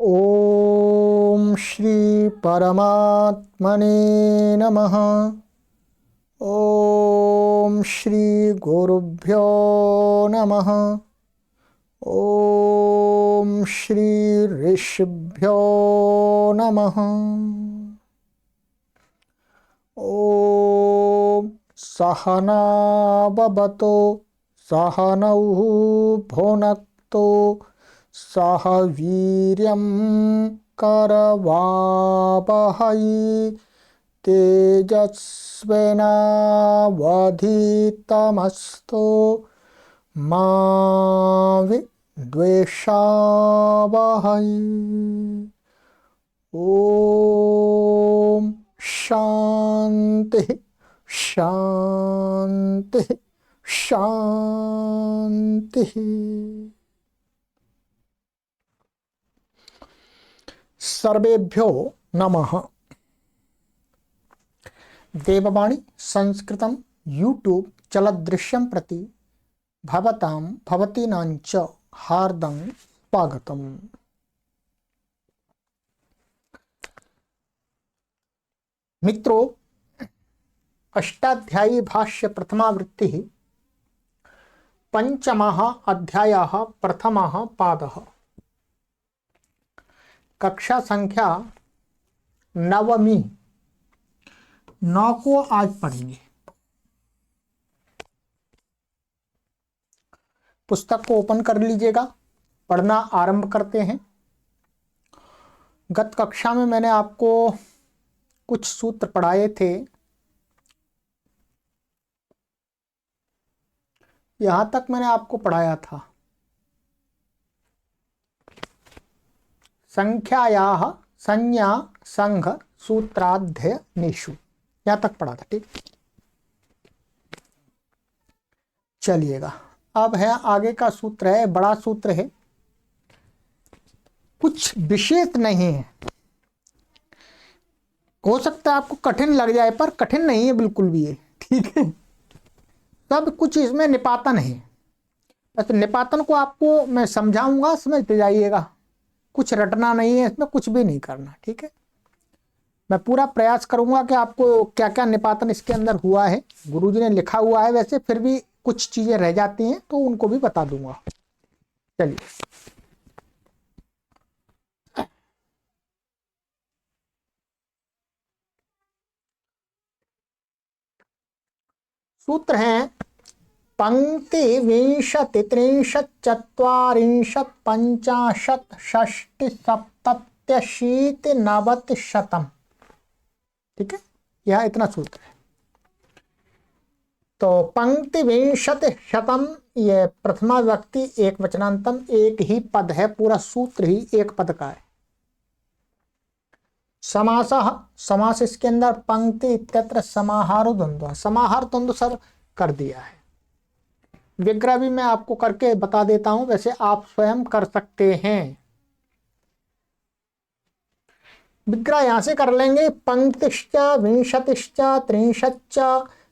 ओम श्री परमात्मने नमः। ओम श्री गुरुभ्यो नमः। ओम श्री ऋषिभ्यो नमः। ओम सहना भवतु सहनौ भुनक्तु सह वीर्यं करवावहै तेजस्विनावधीतमस्तु मा विद्विषावहै। ओम शांति शांति शांति। सर्वेभ्यो नमः। देववाणी संस्कृतं यूट्यूब चलदृश्यं प्रति भवतां भवतीनां च हार्दं स्वागतम्। मित्रों, अष्टाध्यायी भाष्य प्रथमावृत्ति पंचमः अध्यायः प्रथमः पादः। कक्षा संख्या 9वीं 9 को आज पढ़ेंगे। पुस्तक को ओपन कर लीजिएगा, पढ़ना आरंभ करते हैं। गत कक्षा में मैंने आपको कुछ सूत्र पढ़ाए थे। यहां तक मैंने आपको पढ़ाया था संख्यायाः संज्ञा संघ सूत्राध्ययनेषु, यहां तक पढ़ा था। ठीक, चलिएगा। अब है आगे का सूत्र, है बड़ा सूत्र है, कुछ विशेष नहीं है। हो सकता है आपको कठिन लग जाए, पर कठिन नहीं है बिल्कुल भी ये। ठीक है, सब कुछ इसमें निपातन है। बस निपातन को आपको मैं समझाऊंगा, समझते जाइएगा। कुछ रटना नहीं है इसमें, कुछ भी नहीं करना। ठीक है, मैं पूरा प्रयास करूंगा कि आपको क्या क्या निपातन इसके अंदर हुआ है। गुरुजी ने लिखा हुआ है, वैसे फिर भी कुछ चीजें रह जाती हैं तो उनको भी बता दूंगा। चलिए, सूत्र हैं पंक्ति 20 30 40 50 60 70 80 90 शतम। ठीक है, यह इतना सूत्र है। तो पंक्ति 20 शतम, ये प्रथमा व्यक्ति एक वचनांतम, एक ही पद है, पूरा सूत्र ही एक पद का है। समासः, समास इसके अंदर पंक्ति इत्यत्र समाहारो द्वंद्व, समाहार द्वंद्व सर कर दिया है। विग्रह भी मैं आपको करके बता देता हूं, वैसे आप स्वयं कर सकते हैं। विग्रह यहां से कर लेंगे। पंक्तिश्च 20 30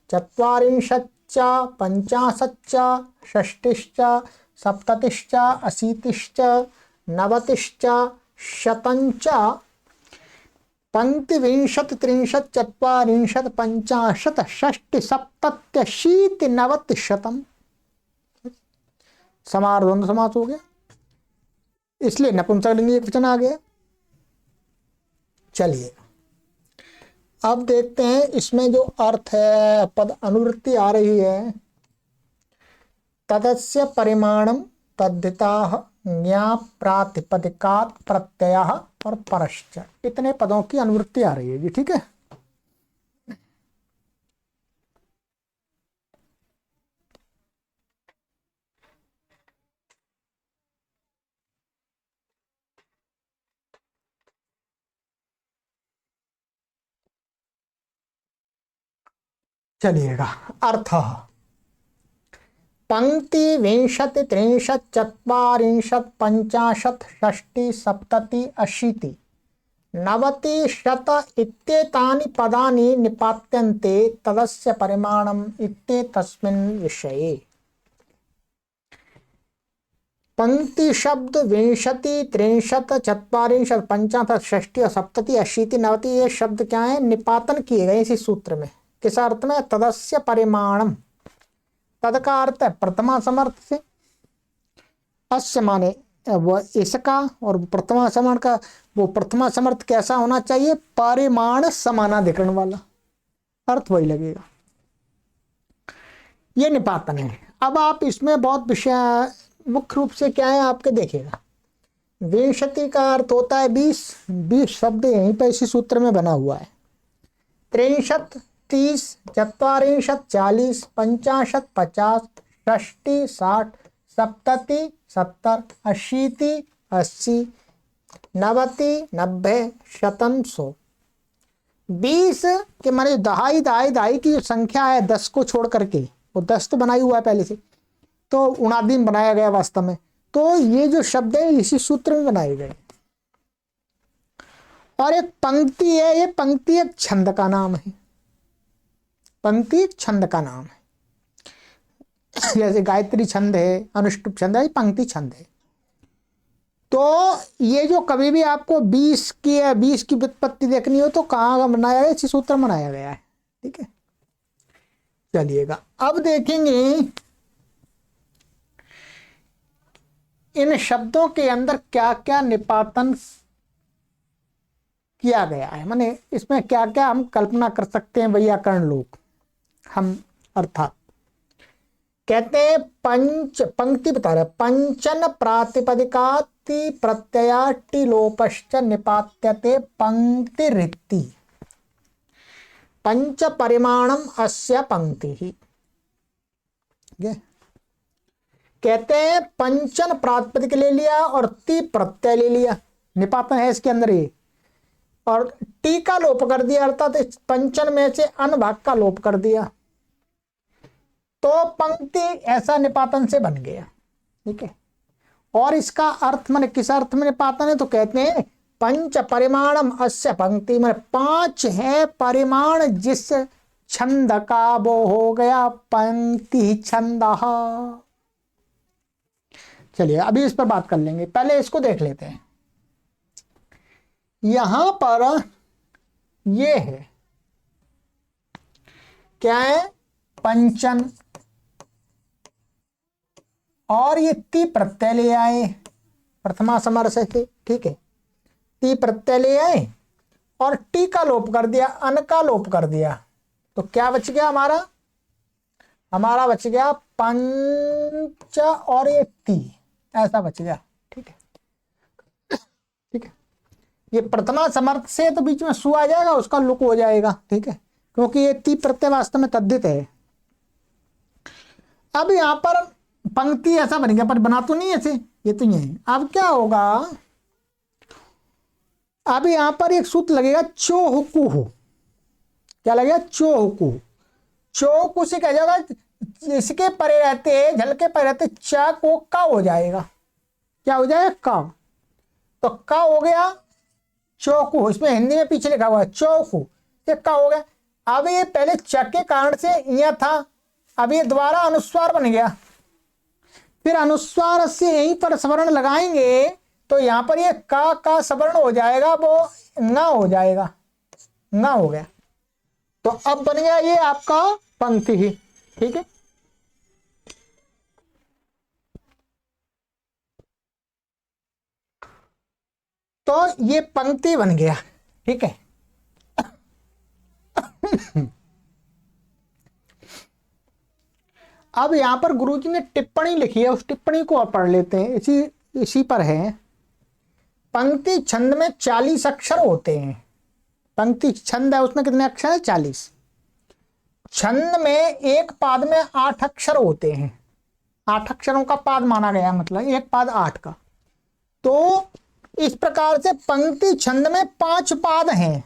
40 50 60 70 80 90 शतंच। पंक्ति 20 30 40 50 60 70 80 90 शतम। समाहार द्वंद्व समास हो गया, इसलिए नपुंसकलिंगी एकवचन आ गया। चलिए, अब देखते हैं इसमें जो अर्थ है, पद अनुवृत्ति आ रही है। तदस्य परिमाणम तद्धिताः ज्ञा प्रातिपदिकात् प्रत्ययः और परश्च, इतने पदों की अनुवृत्ति आ रही है जी। ठीक है, चलिएगा। अर्थ पंक्ति 20 30 40 50 60 70 80 90 शत इत्येतानि पदानि निपात्यन्ते तदस्य परिमाणम् इत्येतस्मिन् विषये। पंक्ति शब्द 20, 63, 44, 55, 60, 70, 80, 90 ये शब्द क्या है, निपातन किए गए इसी सूत्र में। किस अर्थ में? तदस्य परिमाणम, तद का अर्थ है प्रथमा समर्थ से, अस्य माने वो इसका, और प्रथमा समर्थ का, वो प्रथमा समर्थ कैसा होना चाहिए? परिमाण समानाधिकरण वाला, अर्थ वही लगेगा। ये निपातन है। अब आप इसमें बहुत विषय मुख्य रूप से क्या है आपके देखिएगा, 20 का अर्थ होता है 20 शब्द यहीं पर इसी सूत्र में बना हुआ है। 63, 30, 44, 40, 50, 50, 60, 60, 70, 70, 80, 80, 90, 90, 100, 100। 20 के माने दहाई दहाई दहाई की जो संख्या है 10 को छोड़ करके, वो 10 तो बनाई हुआ है पहले से, तो उनादीन बनाया गया वास्तव में। तो ये जो शब्द है इसी सूत्र में बनाए गए। और एक पंक्ति है, ये पंक्ति एक छंद का नाम है, पंक्ति एक छंद का नाम है। जैसे गायत्री छंद है, अनुष्टुप छंद है, पंक्ति छंद है। तो ये जो कभी भी आपको 20 की व्युत्पत्ति देखनी हो तो कहाँ बनाया गया? इसी सूत्र में बनाया गया है। ठीक है, चलिएगा अब देखेंगे इन शब्दों के अंदर क्या क्या निपातन किया गया है, माने इसमें क्या क्या हम कल्पना कर सकते हैं वैयाकरण लोग हम। अर्थात कहते हैं पंक्ति बता रहे, पंचन प्रातिपदिकाति प्रत्यया टिलोपश्च निपात्यते पंक्ति रिक्ति, पंच परिमाणम अस्य पंक्ति ही। कहते हैं पंचन प्रातिपदिक ले लिया और ती प्रत्यय ले लिया, निपातन है इसके अंदर ये, और टी का लोप कर दिया, अर्थात पंचन में से अन भाग का लोप कर दिया, तो पंक्ति ऐसा निपातन से बन गया। ठीक है, और इसका अर्थ माने किस अर्थ में निपातन है? तो कहते हैं पंच परिमाणम अस्य पंक्ति, माने 5 है परिमाण जिस छंद का, वो हो गया पंक्ति छंद। चलिए अभी इस पर बात कर लेंगे, पहले इसको देख लेते हैं। यहां पर ये है क्या है? पंचन, और ये ती प्रत्यय ले आए प्रथमा समर्थ से। ठीक है, ती प्रत्यय ले आए और टी का लोप कर दिया, अन का लोप कर दिया, तो क्या बच गया हमारा? हमारा बच गया पंच और ये ती, ऐसा बच गया। ठीक है, ठीक है, ये प्रथमा समर्थ से तो बीच में सु आ जाएगा, उसका लुक हो जाएगा। ठीक है, क्योंकि ये ती प्रत्यय वास्तव में तद्धित है। अब यहां पर पंक्ति ऐसा बन गया, पर बना तो नहीं ऐसे, ये तो ये है। अब क्या होगा? अब यहां पर एक सूत्र लगेगा चोहुकुहु। क्या लगेगा? चोहुकु। चोहुकु से क्या जाएगा? इसके परे रहते, झल के परे रहते चा को का हो जाएगा। क्या हो जाएगा? का। तो का हो गया चौकू, इसमें हिंदी में पीछे लिखा हुआ है चौकू, ये का हो गया। अब ये पहले च के कारण से यह था, अब ये दोबारा अनुस्वार बन गया, फिर अनुस्वार से यहीं पर स्वर्ण लगाएंगे तो यहां पर ये का स्वर्ण हो जाएगा, वो ना हो जाएगा, ना हो गया। तो अब बन गया ये आपका पंक्ति ही। ठीक है, तो ये पंक्ति बन गया। ठीक है, अब यहां पर गुरुजी ने टिप्पणी लिखी है, उस टिप्पणी को आप पढ़ लेते हैं। इसी पर है, पंक्ति छंद में 40 अक्षर होते हैं। पंक्ति छंद है, उसमें कितने अक्षर है? 40। छंद में एक पाद में 8 अक्षर होते हैं, 8 अक्षरों का पाद माना गया, मतलब एक पाद 8 का। तो इस प्रकार से पंक्ति छंद में 5 पाद हैं,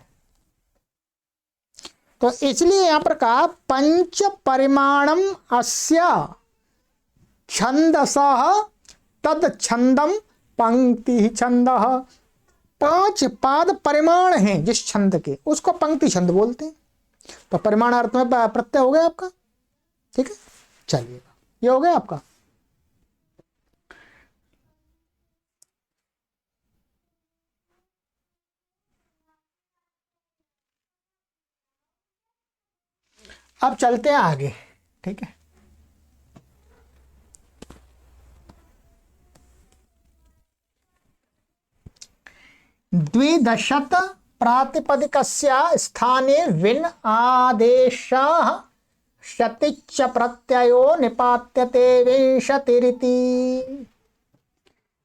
तो इसलिए यहां पर कहा पंच परिमाणम अस्य छंदसः तद छंदम पंक्ति छंद। 5 पाद परिमाण हैं जिस छंद के, उसको पंक्ति छंद बोलते हैं। तो परिमाण अर्थ में प्रत्यय हो गया आपका। ठीक है, चलिएगा, ये हो गया आपका। अब चलते हैं आगे, ठीक है। द्विदशत प्रातिपदिकस्य स्थाने विन आदेशः शतिच्च प्रत्ययो निपात्यते विंशतिरिति।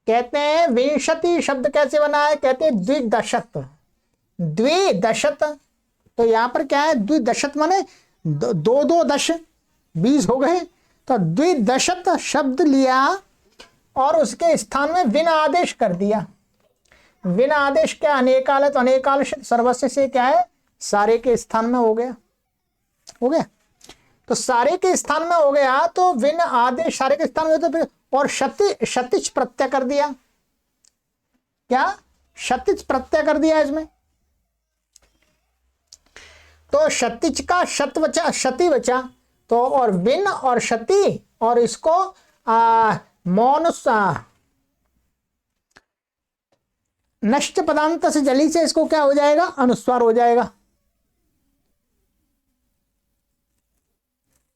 कहते हैं विंशति शब्द कैसे बना है, कहते हैं द्विदशत। द्विदशत तो यहां पर क्या है, द्विदशत माने दो दो दश 20 हो गए, तो द्विदशत शब्द लिया और उसके स्थान में विन आदेश कर दिया। विन आदेश क्या, अनेकाल है तो अनेकाल सर्वस्व से क्या है, सारे के स्थान में हो गया, हो गया। तो सारे के स्थान में हो गया तो विन आदेश सारे के स्थान में, तो फिर और शतिच प्रत्यय कर दिया। क्या, शतिच प्रत्यय कर दिया इसमें। तो शतिच का शत बचा, शति बचा, तो और विन और शति और इसको मौन नष्ट पदांत से जली से इसको क्या हो जाएगा, अनुस्वार हो जाएगा।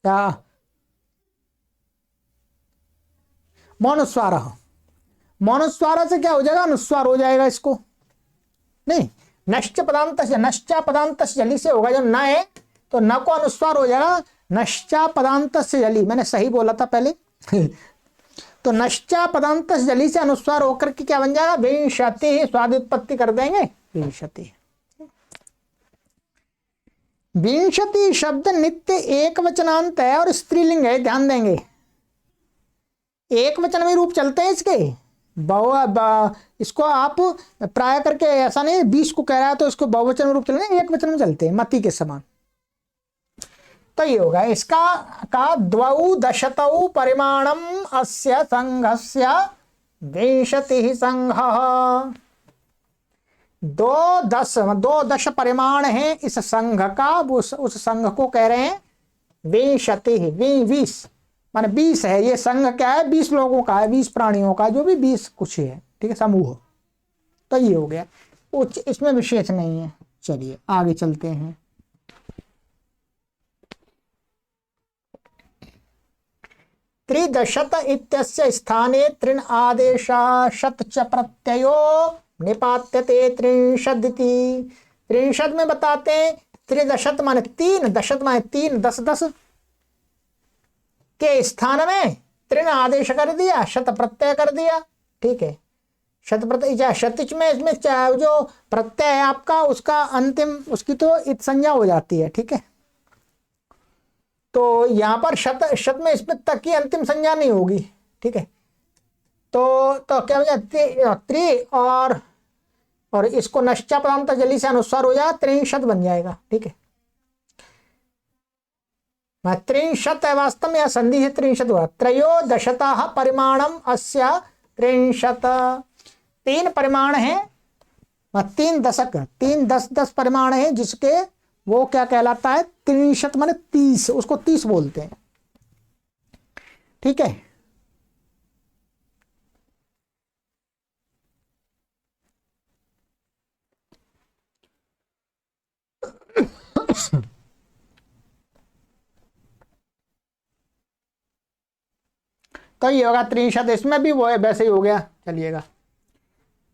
क्या, मौनुस्वार, मौनुस्वार से क्या हो जाएगा, अनुस्वार हो जाएगा इसको। नहीं, नश्च पदांत से, नश्चा पदांत से जली से होगा, जो न है तो न को अनुस्वार हो जाएगा, नश्चा पदांत से जली, मैंने सही बोला था पहले तो नश्चा पदांत से जली से अनुस्वार होकर के क्या बन जाएगा, विंशति, स्वाद उत्पत्ति कर देंगे विंशति। विंशति शब्द नित्य एक वचनांत है और स्त्रीलिंग है, ध्यान देंगे। एक वचन में रूप चलते हैं इसके, इसको आप प्राय करके ऐसा नहीं 20 को कह रहा है तो इसको बहुवचन में रूप चलते हैं, एक वचन में चलते हैं मति के समान। तो ये होगा इसका का द्वौ दशतौ परिमाणम अस्य संघस्य विंशति संघः। दो दश परिमाण है इस संघ का, उस संघ को कह रहे हैं विंशति, 20 माने 20 है। ये संघ क्या है, 20 लोगों का है, 20 प्राणियों का, जो भी 20 कुछ है, ठीक है, समूह। तो ये हो गया, इसमें विशेष नहीं है। चलिए आगे चलते हैं। त्रिदशत इत्यस्य स्थाने त्रिन आदेशा शत च प्रत्ययो निपात्यते त्रिंशदिति। त्रिंशद में बताते हैं त्रिदशत माने 3, दशत माने 3, 10 10 के स्थान में त्रिन आदेश कर दिया, शत प्रत्यय कर दिया, ठीक है। शत प्रत्यय शतिच में इसमें जो प्रत्यय है आपका, उसका अंतिम उसकी तो इत संज्ञा हो जाती है, ठीक है। तो यहां पर शत में इसमें तक की अंतिम संज्ञा नहीं होगी, ठीक है। तो क्या हो जाए, त्रि और इसको नश्चा पदांत जली से अनुस्वार हो जाए, त्रिंशत बन जाएगा, ठीक है। त्रिंशत है वास्तव में, या संधि है त्रिंशत हुआ। त्रयोदशतः परिमाणम अस्य त्रिंशत, 3 परिमाण है, 3 दशक, 3 10 परिमाण है, जिसके वो क्या कहलाता है, त्रिंशत माने 30, उसको 30 बोलते हैं, ठीक है। तो ये होगा त्रिंशत, इसमें भी वो है, वैसे ही हो गया। चलिएगा,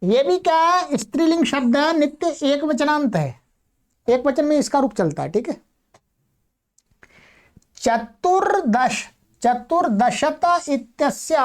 ये भी क्या है, स्त्रीलिंग शब्द है, नित्य एक वचनांत है, एक वचन में इसका रूप चलता है, ठीक है। चतुर्दशत इत्यस्य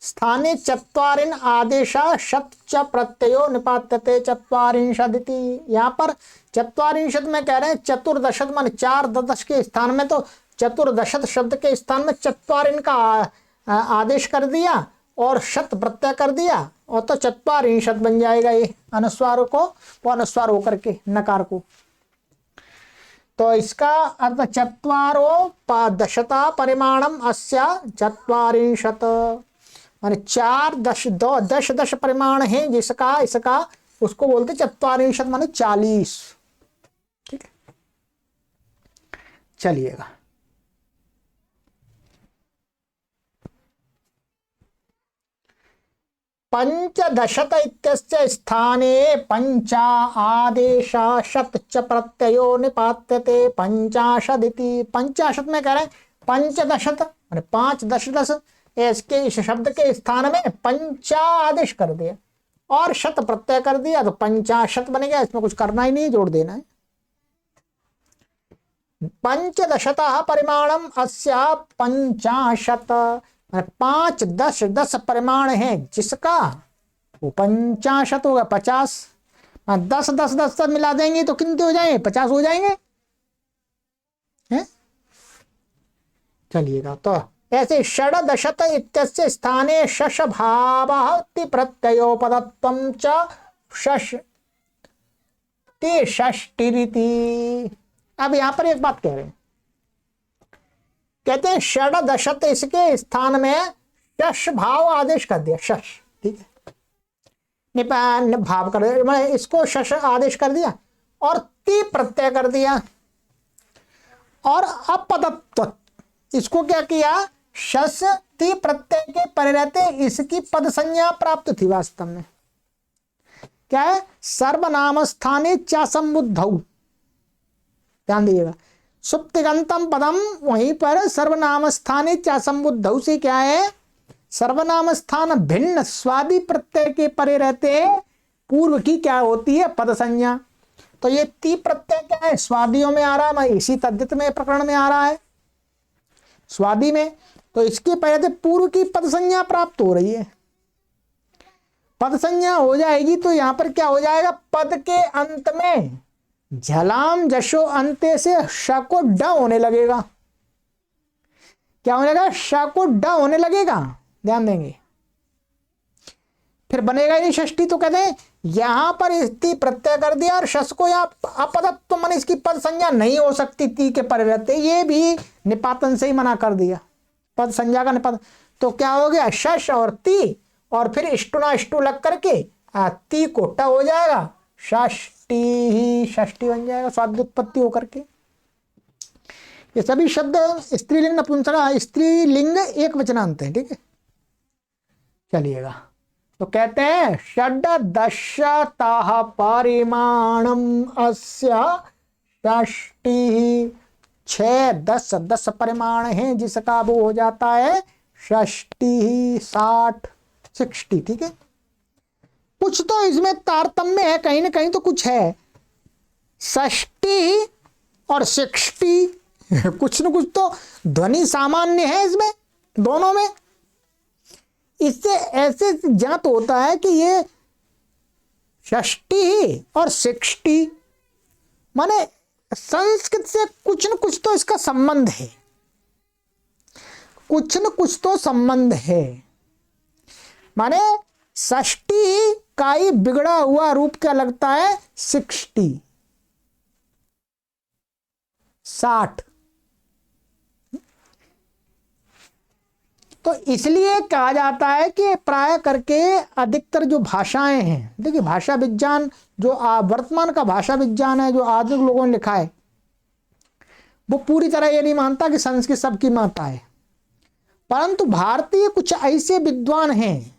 स्थाने चत्वारिन आदेशा शत च प्रत्ययो निपात्यते चत्वारिंशदिति। यहां पर चत्वारिंशत में कह रहे हैं चतुर्दशत मान 4 दश के स्थान में, तो चतुर्दशत शब्द के स्थान में चत्वारिन का आदेश कर दिया और शत प्रत्यय कर दिया, और तो चत्वारिंशत बन जाएगा। ये अनुस्वार को वो अनुस्वार होकर के नकार को, तो इसका अर्थ चत्वारो दशता परिमाणम अस्य चत्वारिंशत, माने 4 10 परिमाण है जिसका, इसका उसको बोलते चत्वारिंशत माने 40, ठीक है। चलिएगा, पंचदशत इत्यस्य स्थाने पंचा आदेशा शत च प्रत्ययो निपात्यते पंचाशदिति। पंचाशत में कह रहे हैं पंचदशत माने 5 10 10, इसके इस शब्द के स्थान में पंचा आदेश कर दिया और शत प्रत्यय कर दिया तो पंचाशत बनेगा। इसमें कुछ करना ही नहीं, जोड़ देना है। पंचदशतः परिमाणम अस्या पंचाशत, 5 10 10 परिमाण है जिसका वो 50 होगा। 50 10 10 10 सब मिला देंगे तो कितने हो जाएंगे? 50 हो जाएंगे। हैं? चलिएगा तो ऐसे षडदशत इत्यस्य स्थाने शश भावः ति प्रत्ययो पदत्वं च षष्टि षष्टिरिति। अब यहां पर एक बात कह रहे हैं, कहते हैं षडदशत, इसके स्थान में शश भाव आदेश कर दिया। शश, ठीक है, भाव कर दिया, इसको शश आदेश कर दिया और ति प्रत्यय कर दिया और अपदत्व, इसको क्या किया? शस ति प्रत्यय के परे रहते इसकी पद संज्ञा प्राप्त थी। वास्तव में क्या है? सर्वनाम स्थाने चा संबुद्धौ, ध्यान दीजिएगा, सुप्तिगंतम पदम, वहीं पर सर्वनाम स्थाने चा संबुद्धौ से क्या है? सर्वनाम स्थान भिन्न स्वादि प्रत्यय के परे रहते पूर्व की क्या होती है? पद संज्ञा। तो ये ति प्रत्यय क्या है? स्वादियों में आ रहा है, इसी तद्धित में प्रकरण में आ रहा है स्वादि में, तो इसके पहले पूर्व की पद संज्ञा प्राप्त हो रही है। पद संज्ञा हो जाएगी तो यहां पर क्या हो जाएगा? पद के अंत में झलाम जशो अंत्य से श को ड होने लगेगा। क्या होने लगेगा? श को ड होने लगेगा, ध्यान देंगे। फिर बनेगा ये षष्ठी, तो कहते हैं यहां पर ति प्रत्यय कर दिया और शस को यहाँ अपदत्व मन इसकी पद संज्ञा नहीं हो सकती ति के परे रहते, ये भी निपातन से ही मना कर दिया, पद संज्ञा का निपातन। तो क्या हो गया? शश और ति और फिर इष्टुना इष्टु लग करके ति को ट हो जाएगा, षष्टी ही षष्टी बन जाएगा स्वाद्युत्पत्ति होकर के। ये सभी शब्द स्त्रीलिंग नपुंसक, स्त्रीलिंग एक वचनांत है, ठीक है। चलिएगा, तो कहते हैं षड्दशतः परिमाणम अस्य षष्टि, 6 10 10 परिमाण है जिसका वो हो जाता है षष्टि, 60 60, ठीक है। कुछ तो इसमें तारतम्य है, कहीं ना कहीं तो कुछ है। षष्टि और 60 कुछ न कुछ तो ध्वनि सामान्य है इसमें, दोनों में। इससे ऐसे ज्ञात होता है कि ये षष्टि और 60 माने संस्कृत से कुछ न कुछ तो इसका संबंध है, कुछ न कुछ तो संबंध है। माने षष्टि का ही बिगड़ा हुआ रूप क्या लगता है? 60 60। तो इसलिए कहा जाता है कि प्राय करके अधिकतर जो भाषाएं हैं, देखिए भाषा विज्ञान जो वर्तमान का भाषा विज्ञान है, जो आधुनिक लोगों ने लिखा है, वो पूरी तरह ये नहीं मानता कि संस्कृत सबकी माता है। परंतु भारतीय कुछ ऐसे विद्वान हैं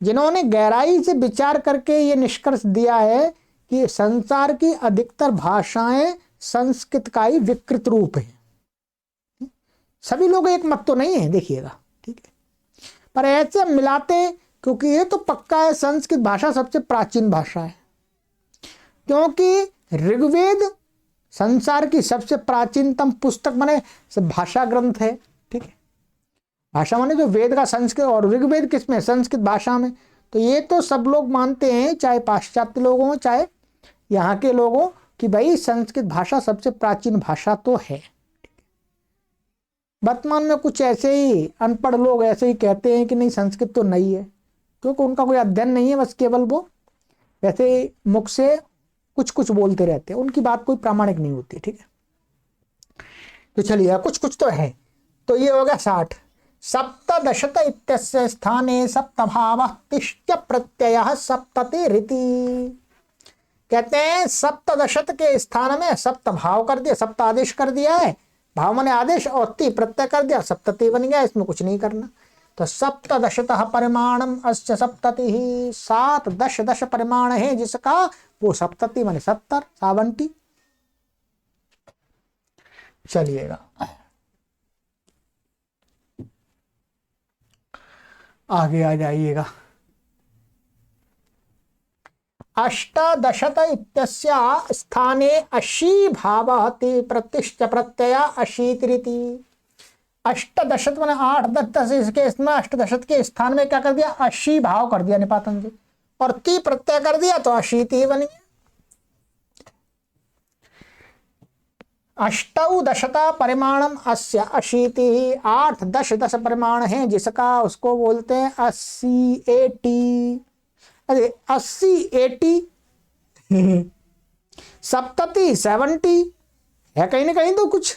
जिन्होंने गहराई से विचार करके ये निष्कर्ष दिया है कि संसार की अधिकतर भाषाएं संस्कृत का ही विकृत रूप है। सभी लोग एक मत तो नहीं है, देखिएगा, ठीक है, पर ऐसे मिलाते, क्योंकि ये तो पक्का है संस्कृत भाषा सबसे प्राचीन भाषा है, क्योंकि ऋग्वेद संसार की सबसे प्राचीनतम पुस्तक माने भाषा ग्रंथ है, ठीक है। भाषा माने जो वेद का संस्कृत, और ऋग्वेद किसमें? संस्कृत भाषा में। तो ये तो सब लोग मानते हैं, चाहे पाश्चात्य लोग हों चाहे यहाँ के लोग हों, कि भाई संस्कृत भाषा सबसे प्राचीन भाषा तो है। वर्तमान में कुछ ऐसे ही अनपढ़ लोग ऐसे ही कहते हैं कि नहीं संस्कृत तो नहीं है, क्योंकि उनका कोई अध्ययन नहीं है, बस केवल वो वैसे मुख से कुछ कुछ बोलते रहते हैं, उनकी बात कोई प्रामाणिक नहीं होती, ठीक है। तो चलिए कुछ कुछ तो है। तो ये हो गया 60। सप्तदशत इत्यस्य स्थाने सप्तभावः तिष्ठ प्रत्ययः सप्तति रीति। कहते हैं सप्तदशत के स्थान में सप्त भाव कर दिया, सप्त आदेश कर दिया है, भाव माने आदेश, और ति प्रत्यय कर दिया, सप्तति बन गया, इसमें कुछ नहीं करना। तो सप्तदशतः परिमाणम अस्य सप्तति, 7 10 10 परिमाण है जिसका, वो सप्तति माने 70 70। चलिएगा आगे आ जाइएगा। अष्टादशत इत्यस्य स्थाने अशी भावः ते प्रतिष्ठ प्रत्यय अशीतिरिति। अष्टदशत माने 8 10 10, इसके इसमें अष्टदशत के स्थान में क्या कर दिया, अशी भाव कर दिया निपातन से, और ती प्रत्यय कर दिया तो अशीति बन गया। अष्टौ दशता परिमाणम अस्य अशीति, 8 10 10 परिमाण है जिसका, उसको बोलते हैं 80 80। अरे 80 80 सप्तति 70 है कहीं ना कहीं तो कुछ।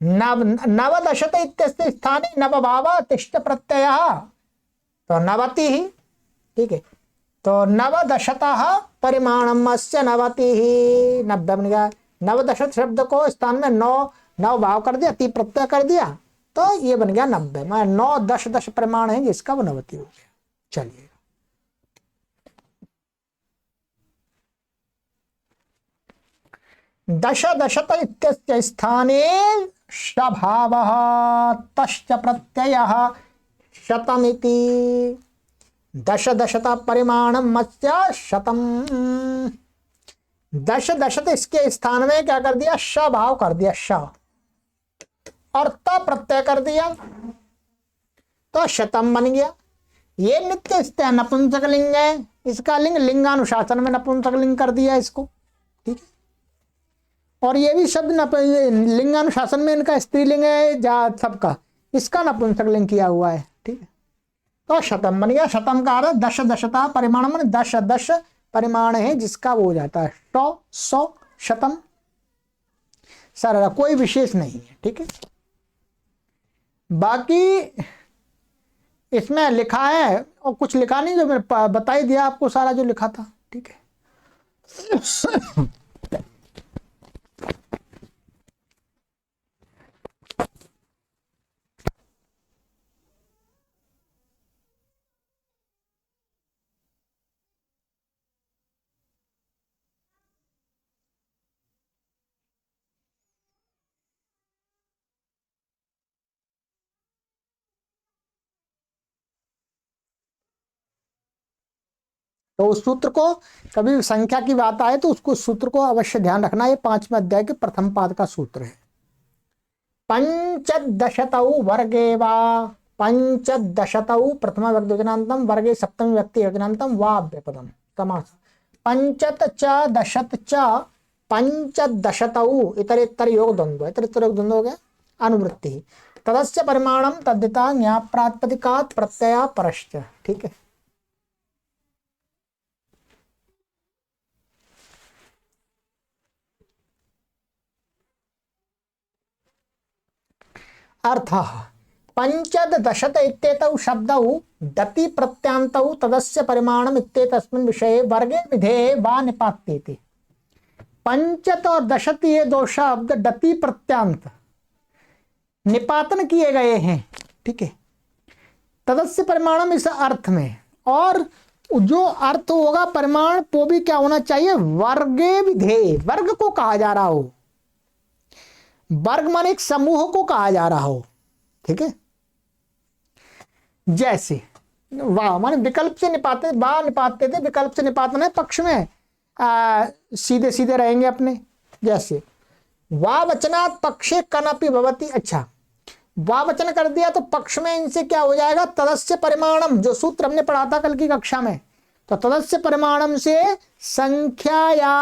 नवदशत इत्यस्य स्थाने नवभाव तिष्ठ प्रत्यय, तो 90 ही, ठीक है। तो नवदशतः परिमाणम अस्य 90 ही, 90 बन गया। नवदशत शब्द को स्थान में 9 भाव कर दिया, ती प्रत्यय कर दिया, तो ये बन गया 90। मैं 9 10 10 परिमाण है जिसका वो 90 हो गया। चलिए दश दशत इत्यस्य स्थाने शभावः तश्च प्रत्ययः शतमिति, दश दशता परिमाणम मत्स्य शतम, 10 दशत इसके स्थान में क्या कर दिया, श भाव कर दिया, श, और त प्रत्यय कर दिया तो शतम बन गया। ये नित्य स्थित नपुंसक लिंग है, इसका लिंग लिंगानुशासन में नपुंसक लिंग कर दिया इसको, ठीक है। और ये भी शब्द लिंगानुशासन में इनका स्त्रीलिंग है सबका, इसका नपुंसक लिंग किया हुआ है, ठीक है। तो शतम बन गया। शतम का अर्थ 10 दशता परिमाण में 10 10 परिमाण है जिसका वो हो जाता है 100 शतम, सरल, कोई विशेष नहीं है, ठीक है। बाकी इसमें लिखा है और कुछ लिखा नहीं, जो मैंने बता ही दिया आपको सारा जो लिखा था, ठीक है। तो उस सूत्र को, कभी संख्या की बात आए तो उसको सूत्र को अवश्य ध्यान रखना। ये 5वें अध्याय के प्रथम पाद का सूत्र है। पंचदशतौ वर्गे वा, पंचदशतौ प्रथमा व्यक्ति वचनांतम, वर्गे सप्तमी व्यक्ति वचनांतम वा अव्यपदम समास। पंचत च दशत च पंचदशतौ इतरेतर योग द्वंद्व, इतरेतर योग द्वंद्व हो गया अनुवृत्ति। तदस्य परिमाणम तद्धिता ज्ञाप्रातिपदिकात् प्रत्यय परश्च, ठीक है। अर्थः पंचदशत इत्येतौ शब्दौ दति प्रत्यांतौ तदस्य परिमाणम इत्येतस्मिन् विषये वर्गे विधेये वा निपात्येते। पंचत और दशत ये दो शब्द दति प्रत्यांत निपातन किए गए हैं, ठीक है। तदस्य परिमाणम इस अर्थ में, और जो अर्थ होगा परिमाण वो भी क्या होना चाहिए, वर्गे विधेय, वर्ग को कहा जा रहा हो, वर्ग माने एक समूह को कहा जा रहा हो, ठीक है। जैसे वाह माने विकल्प से निपाते, वाह निपाते थे, विकल्प से निपातन है, पक्ष में सीधे सीधे रहेंगे अपने। जैसे वाह वचनात् पक्षे कनपि भवति, अच्छा वाह वचन कर दिया तो पक्ष में इनसे क्या हो जाएगा, तदस्य परिमाणम, जो सूत्र हमने पढ़ा था कल की कक्षा में, तो तदस्य परिमाणम से संख्या या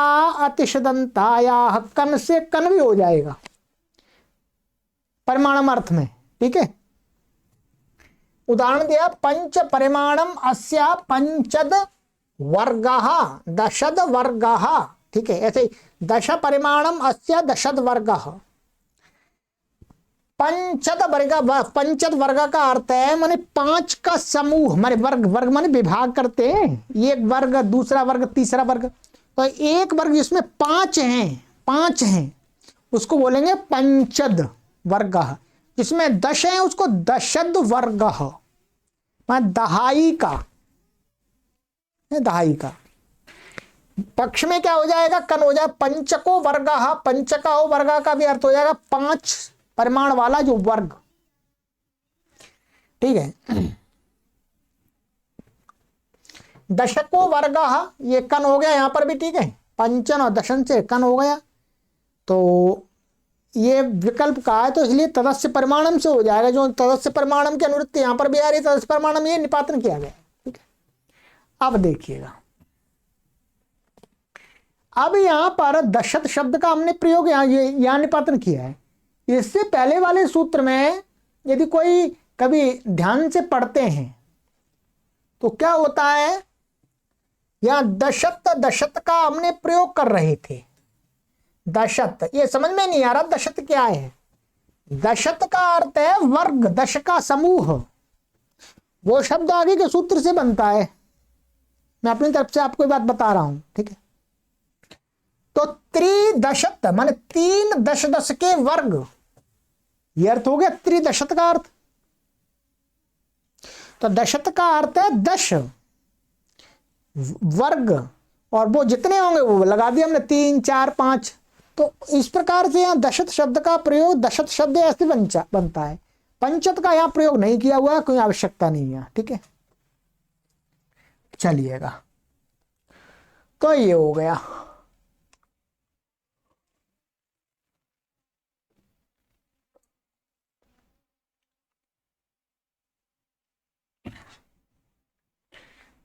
अतिशदंता या कन से कन भी हो जाएगा परिमाणम अर्थ में, ठीक है। उदाहरण दिया पंच परिमाणम अस्या पंचद वर्गः दशद वर्गः, ठीक है। ऐसे दश परिमाणम अस्या दशद वर्गः। पंचद वर्ग, पंचद वर्ग का अर्थ है माने 5 का समूह, माने वर्ग, वर्ग माने विभाग करते हैं, एक वर्ग दूसरा वर्ग तीसरा वर्ग, तो एक वर्ग जिसमें 5 हैं, 5 हैं उसको बोलेंगे पंचद वर्ग। जिसमें दश है उसको दशद वर्ग, दहाई का, दहाई का। पक्ष में क्या हो जाएगा, कन हो जाए पंचको वर्ग, पंचका हो वर्ग का भी अर्थ हो जाएगा 5 परिमाण वाला जो वर्ग, ठीक है। दशको वर्ग, ये कन हो गया यहां पर भी, ठीक है। पंचन और दशन से कन हो गया, तो ये विकल्प का है, तो इसलिए तदस्य परिमाणम से हो जाएगा। जो तदस्य परिमाणम की अनुवृत्ति यहां पर भी आ रही है, तदस्य परिमाणम, ये निपातन किया गया, ठीक है। अब देखिएगा, अब यहां पर दशत शब्द का हमने प्रयोग यहां निपातन किया है। इससे पहले वाले सूत्र में यदि कोई कभी ध्यान से पढ़ते हैं तो क्या होता है, यहां दशत दशत का हमने प्रयोग कर रहे थे। दशत, ये समझ में नहीं आ रहा दशत क्या है। दशत का अर्थ है वर्ग, दश का समूह। वो शब्द आगे के सूत्र से बनता है, मैं अपनी तरफ से आपको बात बता रहा हूं, ठीक है। तो त्रिदशत माने 3 दश दश के वर्ग, ये अर्थ हो गया त्रिदशत का अर्थ। तो दशत का अर्थ है 10 वर्ग, और वो जितने होंगे वो लगा दिया हमने, 3 4 5। तो इस प्रकार से यहां दशत शब्द का प्रयोग, दशत शब्द ऐसे बनता है। पंचत का यहां प्रयोग नहीं किया हुआ, कोई आवश्यकता नहीं है, ठीक है। चलिएगा, तो ये हो गया।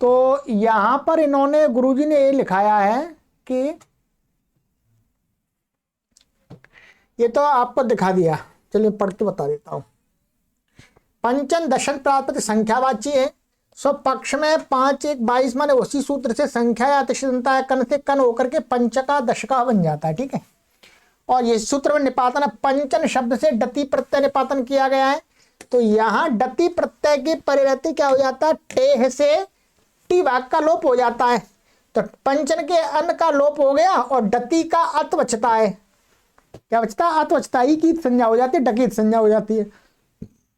तो यहां पर इन्होंने, गुरुजी ने ये लिखाया है कि ये तो आपको दिखा दिया, चलिए पढ़ के बता देता हूं। पंचन दशक प्राप्त संख्यावाची है, सो पक्ष में 5 1 22 माने उसी सूत्र से संख्या या अतिशयता है, कन से कन होकर के पंचका दशका बन जाता है, ठीक है। और ये सूत्र में निपातन पंचन शब्द से डति प्रत्यय निपातन किया गया है। तो यहां डति प्रत्यय की परिवर्ती क्या हो जाता है, टेह से टी वाक का लोप हो जाता है। तो पंचन के अन्न का लोप हो गया और डति का अत बचता है। क्या बचता है, अत बचता ही की संज्ञा हो जाती है, डकित संज्ञा हो जाती है।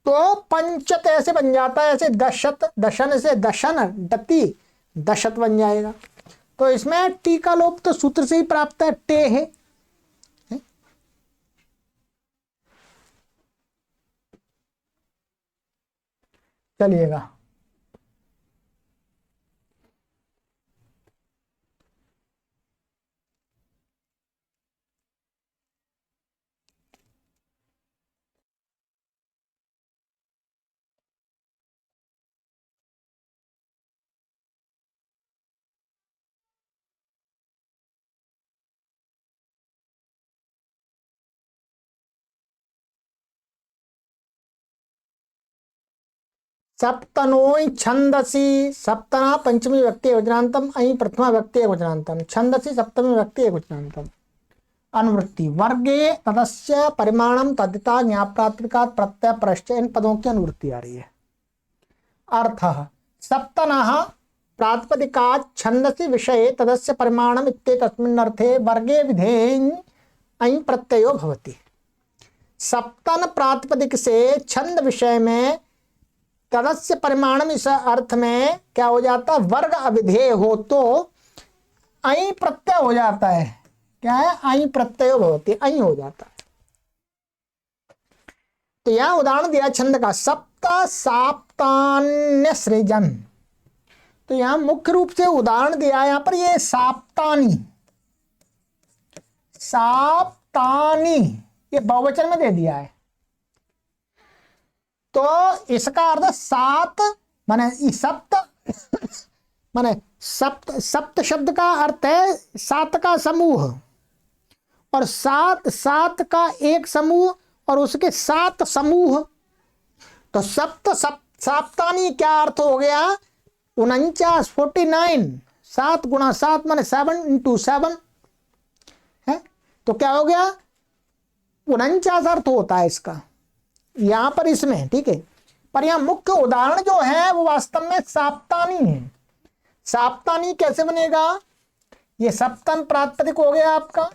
तो पंचत ऐसे बन जाता है, ऐसे दशत, दशन से दशन, डति दशत बन जाएगा। तो इसमें टी का लोप तो सूत्र से ही प्राप्त है, टे है। चलिएगा, सप्तनोई छंदसी, सप्तना पंचमी व्यक्ति एकवचनांतम, अई प्रथमा व्यक्ति एकवचनांतम, छंदसी सप्तमी व्यक्ति एकवचनांतम। अनुवृत्ति वर्गे तदस्य परिमाणम तदिता ज्ञाप्रात्मिका प्रत्यय प्रश्चय, इन पदों की अनुवृत्ति आ रही है। अर्थ सप्तनः प्रातिपदिका छंदसी विषये तदस्य परिमाणम इत्येतस्मिन् अर्थे वर्गे विधेयं अई प्रत्ययो भवति। सप्तन प्रातिपदिक से छंद विषय में तदस्य परिमाणम, इस अर्थ में क्या हो जाता है, वर्ग अविधेय हो तो अई प्रत्यय हो जाता है। क्या है, अई प्रत्यय होती, अई हो जाता है। तो यहां उदाहरण दिया छंद का, सप्त साप्तान्य सृजन। तो यहां मुख्य रूप से उदाहरण दिया है यहां पर, ये साप्तानी, साप्तानी ये बहुवचन में दे दिया है। तो इसका अर्थ 7 माने सप्त माने सप्त, सप्त शब्द का अर्थ है 7 का समूह, और 7 का एक समूह और उसके 7 समूह। तो सप्त साप्तानी क्या अर्थ हो गया, 49 49, 7 गुणा 7 माने 7 इंटू 7 है। तो क्या हो गया, 49 अर्थ होता है इसका यहां पर इसमें, ठीक है। पर यहां मुख्य उदाहरण जो है वो वास्तव में साप्तानी है। साप्तानी कैसे बनेगा, ये सप्तन प्रातिपदिक हो गया आपका,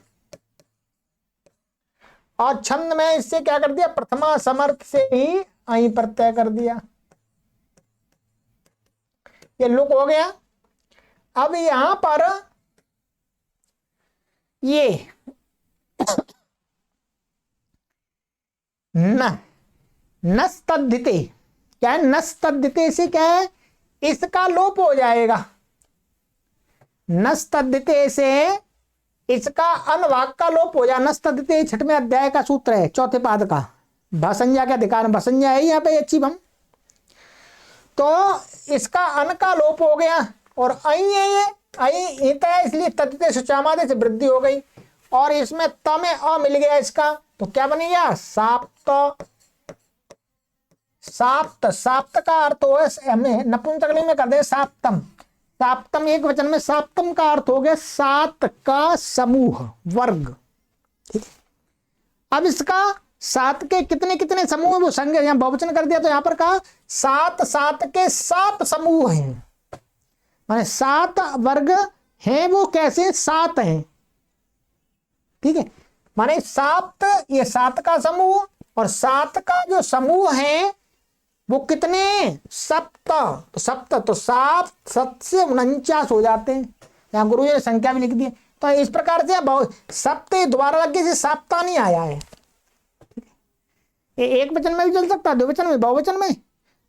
और छंद में इससे क्या कर दिया, प्रथमा समर्थ से ही आई प्रत्यय कर दिया। ये लुक हो गया। अब यहां पर ये न नस्तद्धिते, क्या है, नस्तद्धिते से क्या है, इसका लोप हो जाएगा। नस्तद्धिते से इसका अनुवाक का लोप हो जाए। नस्तद्धिते 6वें अध्याय का सूत्र है, 4थे पाद का, भसंज्ञा के अधिकार, भसंज्ञा है यहाँ पे अच्छी भम। तो इसका अन का लोप हो गया और आई है, ये आई ईता है, इसलिए तद्धिते सुचामादे से वृद्धि हो गई और इसमें त में अ मिल गया इसका, तो क्या बन गया, साप्त। साप्त, साप्त का अर्थ हो गया, नपुंसकलिंग में कर दे साप्तम। साप्तम एक वचन में, साप्तम का अर्थ हो गया 7 का समूह, वर्ग। ठीक है, अब इसका 7 के कितने कितने समूह, वो संज्ञा यहां बहुवचन कर दिया, तो यहां पर कहा 7 के 7 समूह हैं, माने 7 वर्ग हैं, वो कैसे 7 हैं। ठीक है, माने साप्त, ये 7 का समूह और 7 का जो समूह है वो कितने, सप्त। तो सप्त तो 7 7 से 49 हो जाते हैं। यहाँ गुरु जी ने संख्या भी लिख दी। तो इस प्रकार से सप्त दोबारा लग गए, साप्ता नहीं आया है। ये एक वचन में भी चल सकता है, द्विवचन में, बहुवचन में।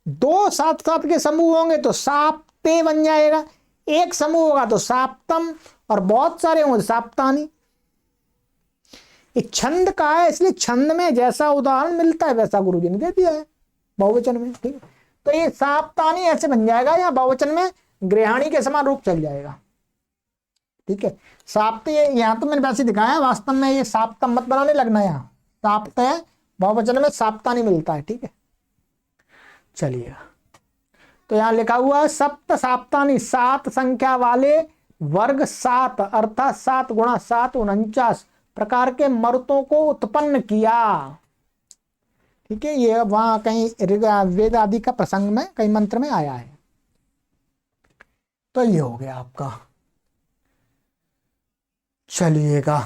2 7 7 के समूह होंगे तो साप्ते बन जाएगा, एक समूह होगा तो साप्तम और बहुत सारे होंगे तो साप्तानी। ये छंद का है, इसलिए छंद में जैसा उदाहरण मिलता है वैसा गुरु जी ने दे दिया है बहुवचन में। ठीक है, तो ये साप्तानी ऐसे बन जाएगा, या बहुवचन में गृहाणी के समान रूप चल जाएगा। ठीक है, साप्त यहाँ तो मैंने वैसे दिखाया, वास्तव में ये साप्तम मत बनाने लगना, यहाँ साप्त है, बहुवचन में साप्तानी मिलता है। ठीक है, चलिए, तो यहाँ लिखा हुआ है सप्त साप्तानी, 7 संख्या वाले वर्ग 7, अर्थात 7 गुणा 7 49 प्रकार के मरुतों को उत्पन्न किया। ठीक है, ये वहां कहीं वेद आदि का प्रसंग में कई मंत्र में आया है। तो ये हो गया आपका। चलिएगा,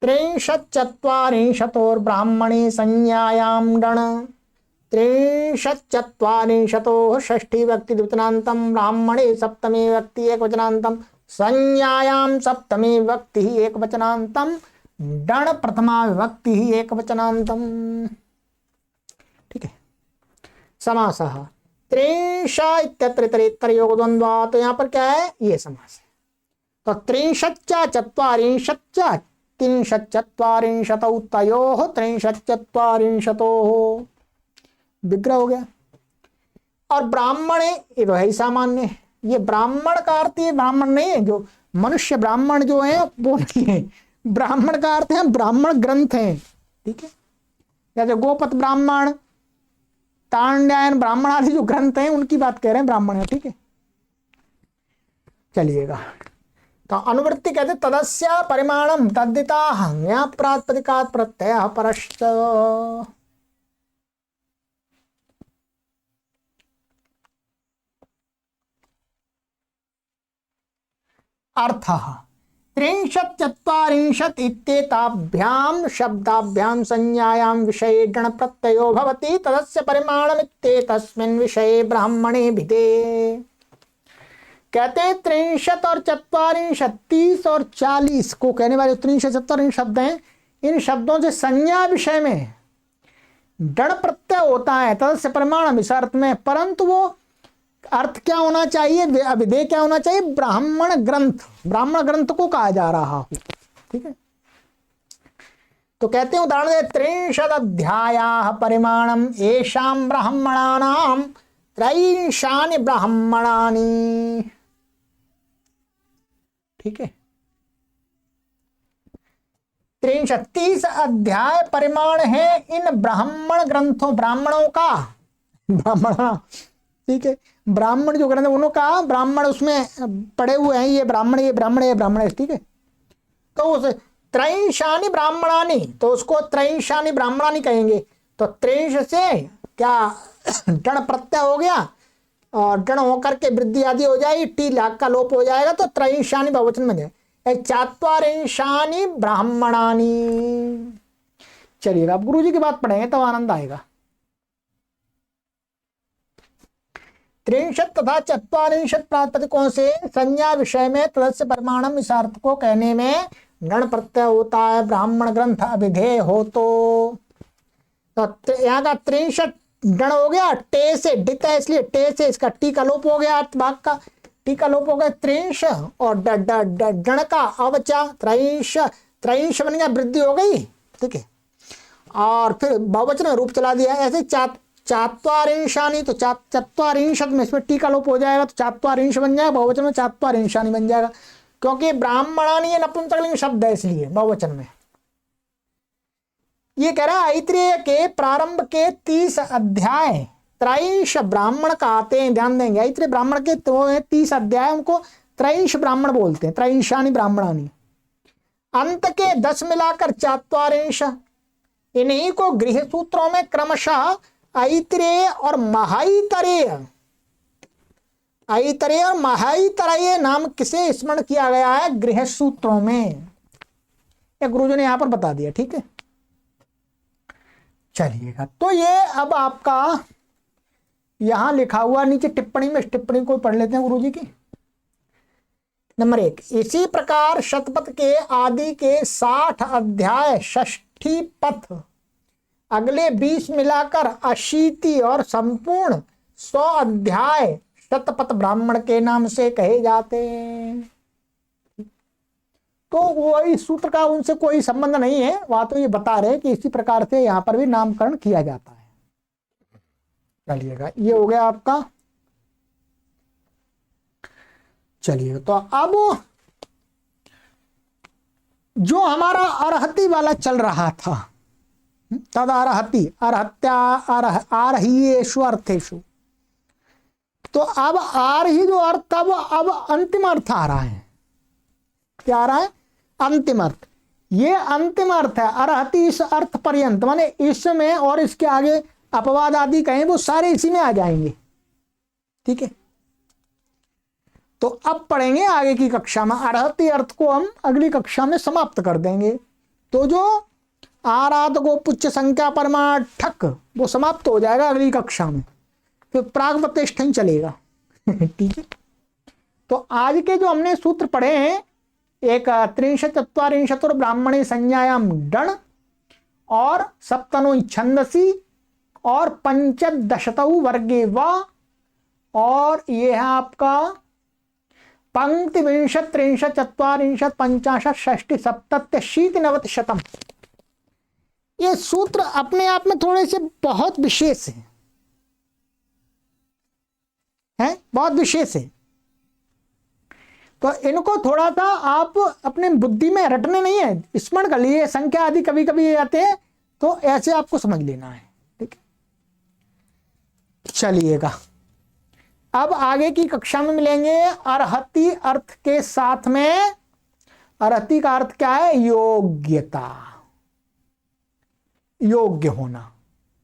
त्रिंशच्चत्वारिंशतोर्ब्राह्मणे संज्ञायां डण, 63 षष्ठी व्यक्ति द्विवचनान्तं, ब्राह्मणे सप्तमी व्यक्ति एकवचनान्तं, संज्ञायां सप्तमी व्यक्ति एकवचनान्तं, डण प्रथमा विभक्ति एकवचनान्तं। ठीक है, समासः त्रिंशा इत्यत्र इतरेतर योग द्वंद्वा, तो यहाँ पर क्या है, ये समास है। तो त्रिंशच्च चत्वारिंशच्च त्रिंशच्चत्वारिंशतौ तयोः त्रिंशच्चत्वारिंशतोः विग्रह हो गया। और ब्राह्मण ये तो है ही सामान्य, ये ब्राह्मण का अर्थ, ये ब्राह्मण नहीं है जो मनुष्य, ब्राह्मण जो है वो नहीं है। ब्राह्मण का अर्थ है ब्राह्मण ग्रंथ है। ठीक है, जैसे गोपत ब्राह्मण, तांड्यायन ब्राह्मण आदि जो ग्रंथ हैं उनकी बात कह रहे हैं ब्राह्मण है। ठीक है, चलिएगा, तो अनुवृत्ति कहते तदस्य परिमाणम तद्दिता हंग्या प्रातिपदिकात् प्रत्ययः परश्च। अर्थः 63 इत्येताभ्यां शब्दाभ्यां संज्ञायां विषये गण प्रत्ययो भवति, तदस्य परिमाणमित्येतस्मिन् विषये ब्राह्मणे भिदे। कहते हैं 63 और 44, 30 और 40 को कहने वाले 63 44 शब्द हैं। इन शब्दों से संज्ञा विषय में डण प्रत्यय होता है, तदस्य परिमाण इस अर्थ में, परंतु वो अर्थ क्या होना चाहिए, विधेय क्या होना चाहिए, ब्राह्मण ग्रंथ, ब्राह्मण ग्रंथ को कहा जा रहा हो। ठीक है, तो कहते हैं उदाहरण दे 63 अध्यायाः परिमाणम येषां ब्राह्मणानां त्रैंशानि ब्राह्मणानि। ठीक है, 30 अध्याय परिमाण है इन ब्राह्मण ग्रंथों, ब्राह्मणों का, ब्राह्मण। ठीक है, ब्राह्मण जो ग्रंथ उनका, ब्राह्मण उसमें पड़े हुए हैं, ये ब्राह्मण, ये ब्राह्मण, ये ब्राह्मण है। ठीक है, तो उस त्रैंशानि ब्राह्मणानि, तो उसको त्रैंशानि ब्राह्मणानि कहेंगे। तो तो त्रिंश से क्या डण प्रत्यय हो गया और डण होकर के वृद्धि आदि हो जाएगी, टी लाग का लोप हो जाएगा तो त्रयिंशानि बहुवचन बन जाए, चात्वारिंशानि ब्राह्मणानि। चलिएगा अब गुरु जी की बात पढ़ेंगे तब आनंद आएगा। त्रिंशत तथा चत्वारिंशत प्रातिपदिकों से संज्ञा विषय में तदस्य परिमाणम इस अर्थ को कहने में गण प्रत्यय होता है, ब्राह्मण ग्रंथ अभिधेय हो तो यहाँ का त्रिंशत गण हो गया, टे से डित है इसलिए टे से इसका टी का लोप हो गया, अर्थ भाग का टी का लोप हो गया, त्रिंश और गण का अवचा त्रयिंश, त्रयिंश बन गया, वृद्धि हो गई, ठीक है, और फिर बहुवचन में रूप चला दिया। ऐसे चात्वारिंशानि तो चत्वारिंशत में इसमें टी का लोप हो जाएगा तो चात्वारिंश बन जाएगा, बहुवचन में चात्वारिंशानि बन जाएगा, क्योंकि ब्राह्मणानि ये नपुंसकलिंग शब्द है इसलिए बहुवचन में। ये कह रहा है ऐत्रेय के प्रारंभ के 30 अध्याय त्रयिंश ब्राह्मण कहते हैं, ध्यान देंगे। ऐत्रेय ब्राह्मण के तो 30 अध्याय उनको त्रयिंश ब्राह्मण बोलते हैं, त्रयिंशानि ब्राह्मणानि। अंत के 10 मिलाकर चात्वारिंश, इन्हीं को गृह सूत्रों में क्रमशः ऐत्रेय और महाईतरेय, ऐतरेय और महाईतरेय नाम किसे स्मरण किया गया है गृह सूत्रों में, ये गुरुजी ने यहां पर बता दिया, ठीक है। चलिएगा तो ये अब आपका यहां लिखा हुआ नीचे टिप्पणी में, इस टिप्पणी को पढ़ लेते हैं गुरुजी की। नंबर 1, इसी प्रकार शतपथ के आदि के 60 अध्याय षष्ठी पथ अगले 20 मिलाकर 80 और संपूर्ण 100 अध्याय शतपथ ब्राह्मण के नाम से कहे जाते हैं। तो वही सूत्र का उनसे कोई संबंध नहीं है, वहां तो ये बता रहे कि इसी प्रकार से यहां पर भी नामकरण किया जाता है। चलिएगा ये हो गया आपका। चलिए तो अब जो हमारा अरहती वाला चल रहा था, तद अरहती अरहत्या आरहीयेषु अर्थेषु, तो अब आरही जो अर्थ अब अंतिम अर्थ आ रहा है। क्या आ रहा है? अंतिम अर्थ। ये अंतिम अर्थ है अरहती, इस अर्थ पर्यंत, माने इसमें और इसके आगे अपवाद आदि कहें वो सारे इसी में आ जाएंगे, ठीक है। तो अब पढ़ेंगे आगे की कक्षा में, अरहती अर्थ को हम अगली कक्षा में समाप्त कर देंगे। तो जो आराध गोपुच्च संख्या परमाण ठक वो समाप्त हो जाएगा अगली कक्षा में, फिर प्राग प्रतिष्ठा चलेगा ठीक है। तो आज के जो हमने सूत्र पढ़े हैं, एक त्रिंशत् चत्वारिंशत् ब्राह्मणे संज्ञायाम डण और सप्तनो छंदसी और पंचदशतौ वर्गे व, और ये है आपका पंक्ति विंशत् त्रिंशत् चत्वारिंशत् पंचाशत् षष्टि सप्तत्यशीति नवतिशतम। ये सूत्र अपने आप में थोड़े से बहुत विशेष हैं, बहुत विशेष है। तो इनको थोड़ा सा आप अपने बुद्धि में रटने नहीं है, स्मरण कर लिए, संख्या आदि कभी कभी आते हैं तो ऐसे आपको समझ लेना है, ठीक है। चलिएगा अब आगे की कक्षा में मिलेंगे अरहती अर्थ के साथ में। अरहती का अर्थ क्या है? योग्यता, योग्य होना,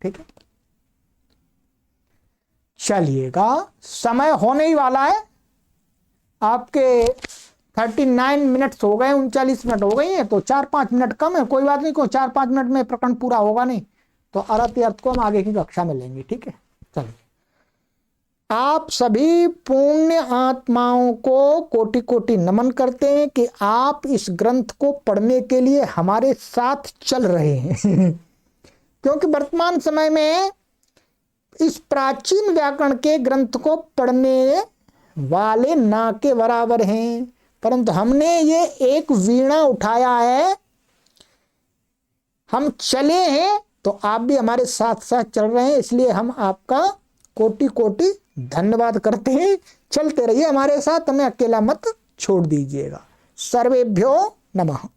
ठीक है। चलिएगा समय होने ही वाला है, आपके 39 मिनट्स हो गए, 39 मिनट हो गई है, तो 4-5 मिनट कम है, कोई बात नहीं, कोई 4-5 मिनट में प्रकरण पूरा होगा नहीं, तो अरहती अर्थ को हम आगे की कक्षा में लेंगे, ठीक है। चलिए आप सभी पुण्य आत्माओं को कोटि कोटि नमन करते हैं कि आप इस ग्रंथ को पढ़ने के लिए हमारे साथ चल रहे हैं क्योंकि वर्तमान समय में इस प्राचीन व्याकरण के ग्रंथ को पढ़ने वाले ना के बराबर हैं, परंतु हमने ये एक वीणा उठाया है, हम चले हैं तो आप भी हमारे साथ साथ चल रहे हैं, इसलिए हम आपका कोटि कोटि धन्यवाद करते हैं। चलते रहिए हमारे साथ, हमें अकेला मत छोड़ दीजिएगा। सर्वेभ्यो नमः।